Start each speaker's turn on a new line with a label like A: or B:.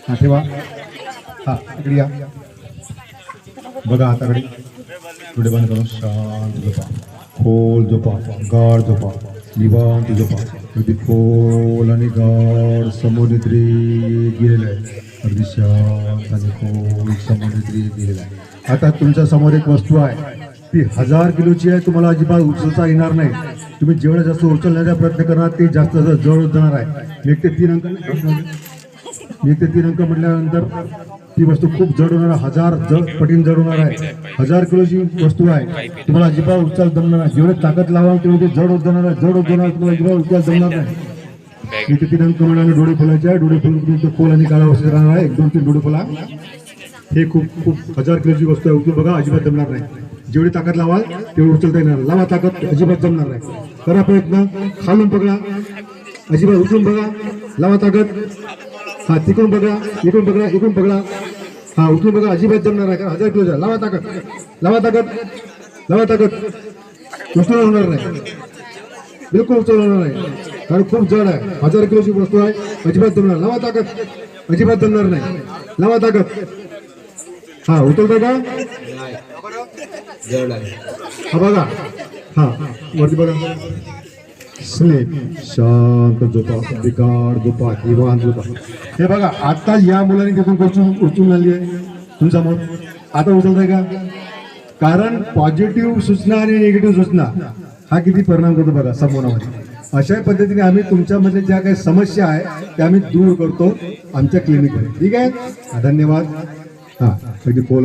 A: हा ठेवा. हा इकडे या. बघा हाताकडे. डोळे बंद करून शांत झोपा. खोल झोपा. गाढ झोपा. निवांत झोपा. अगदी खोल आणि गाढ समुद्री गेलेलं आहे. अगदी शांत आणि खोल समुद्री गेलेलं आहे. आता तुमच्या समोर एक वस्तू आहे, ती 1000 किलोची आहे. तुम्हाला अजिबात उचलता येणार नाही. तुम्ही जेवढं जास्त उचलण्याचा प्रयत्न करणार ते जास्त जड होत जाणार आहे. 1 ते 3 अंक 1 ते 3 अंक म्हटल्यानंतर ती वस्तू खूप जड होणार आहे. 1000 पटीने जड होणार आहे. 1000 किलोची वस्तू आहे. तुम्हाला अजिबात उचल जमणार नाही. जेवढे ताकद लावा तेवढे जड होत जाणार आहे. जड होत जाणार. तुम्हाला अजिबात उचल जमणार नाही. 1 ते 3 अंक म्हणाले डोळे खोलायचे आहे. डोळे खोलून तुमचं खोल आणि काळा वस्तू राहणार आहे. 1 2 3 डोळे खोला. हे खूप 1000 किलोची वस्तू आहे. उचलून बघा, अजिबात जमणार नाही. जेवढी ताकद लावाल तेवढी उचलता येणार. लावा ताकद, अजिबात जमणार नाही. करा प्रयत्न. खालून पकडा, अजिबात उचलून बघा. लावा ताकद. हा तिकडून बघा, इकडून बघा, इकडून पकडा. हा उचलून बघा, अजिबात जमणार आहे. 1000 किलोचा. लावा ताकद, लावा ताकद, लावा ताकद. उचलून होणार नाही, बिलकुल उचलून होणार नाही, कारण खूप जड आहे. 1000 किलोची वस्तू आहे. अजिबात जमणार. लावा ताकद, अजिबात जमणार नाही. लावा ताकद. हा उचलता का? हा बघा. हा वरती बघा. स्लीप. शांत झोपा. बिगाड झोपा. निवांत झोपा. हे बघा, आता या मुलाने तिथून उचलून आली आहे तुमच्यासमोर. आता उचलताय का? कारण पॉझिटिव्ह सूचना आणि निगेटिव्ह सूचना हा किती परिणाम करतो बघा संबोधनामध्ये. अशा पद्धतीने आम्ही तुमच्यामध्ये ज्या काही समस्या आहे त्या आम्ही दूर करतो आमच्या क्लिनिकमध्ये. ठीक आहे. धन्यवाद. हा अगदी